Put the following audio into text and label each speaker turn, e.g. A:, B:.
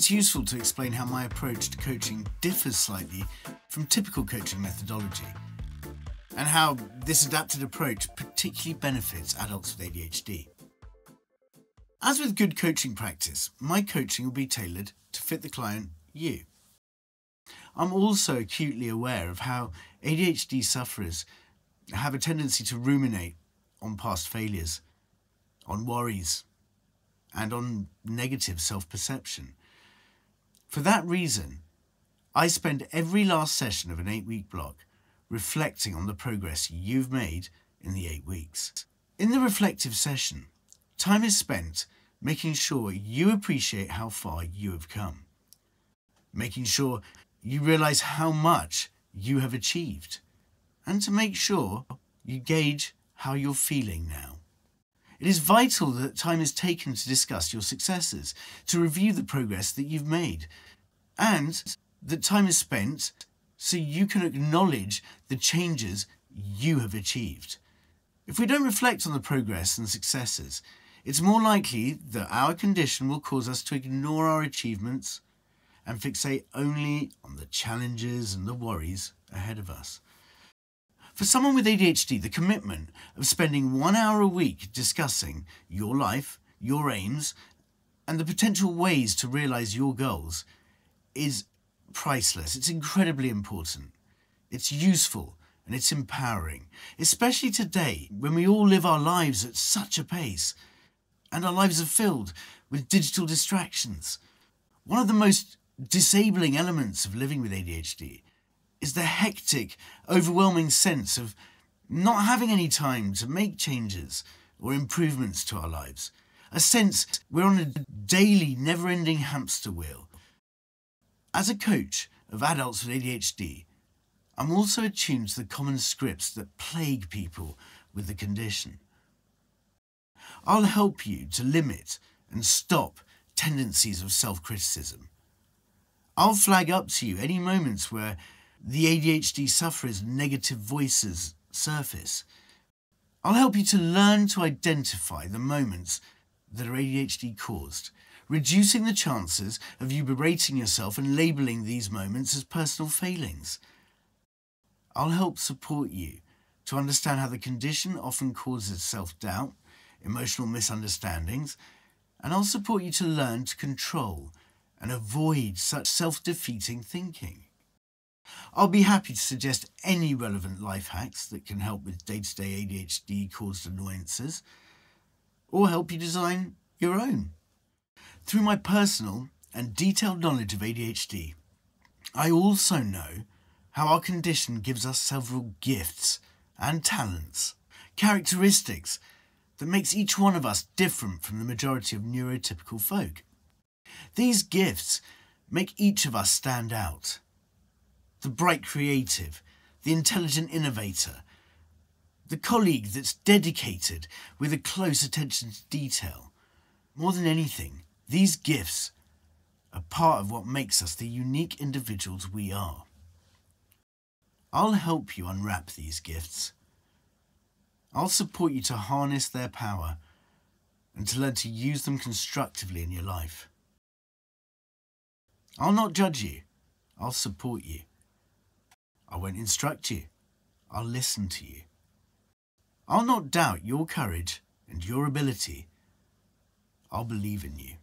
A: it's useful to explain how my approach to coaching differs slightly from typical coaching methodology, and how this adapted approach particularly benefits adults with ADHD. As with good coaching practice, my coaching will be tailored to fit the client, you. I'm also acutely aware of how ADHD sufferers have a tendency to ruminate on past failures, on worries, and on negative self-perception. For that reason, I spend every last session of an 8-week block reflecting on the progress you've made in the 8 weeks. In the reflective session, time is spent making sure you appreciate how far you have come, making sure you realize how much you have achieved, and to make sure you gauge how you're feeling now. It is vital that time is taken to discuss your successes, to review the progress that you've made, and that time is spent so you can acknowledge the changes you have achieved. If we don't reflect on the progress and successes, it's more likely that our condition will cause us to ignore our achievements and fixate only on the challenges and the worries ahead of us. For someone with ADHD, the commitment of spending 1 hour a week discussing your life, your aims, and the potential ways to realize your goals is priceless. It's incredibly important. It's useful and it's empowering, especially today when we all live our lives at such a pace and our lives are filled with digital distractions. One of the most disabling elements of living with ADHD is the hectic, overwhelming sense of not having any time to make changes or improvements to our lives. A sense we're on a daily, never-ending hamster wheel. As a coach of adults with ADHD, I'm also attuned to the common scripts that plague people with the condition. I'll help you to limit and stop tendencies of self-criticism. I'll flag up to you any moments where the ADHD sufferer's negative voices surface. I'll help you to learn to identify the moments that are ADHD caused, reducing the chances of you berating yourself and labelling these moments as personal failings. I'll help support you to understand how the condition often causes self-doubt, emotional misunderstandings, and I'll support you to learn to control and avoid such self-defeating thinking. I'll be happy to suggest any relevant life hacks that can help with day-to-day ADHD-caused annoyances, or help you design your own. Through my personal and detailed knowledge of ADHD, I also know how our condition gives us several gifts and talents, characteristics that makes each one of us different from the majority of neurotypical folk. These gifts make each of us stand out. The bright creative, the intelligent innovator, the colleague that's dedicated with a close attention to detail. More than anything, these gifts are part of what makes us the unique individuals we are. I'll help you unwrap these gifts. I'll support you to harness their power and to learn to use them constructively in your life. I'll not judge you. I'll support you. I won't instruct you. I'll listen to you. I'll not doubt your courage and your ability. I'll believe in you.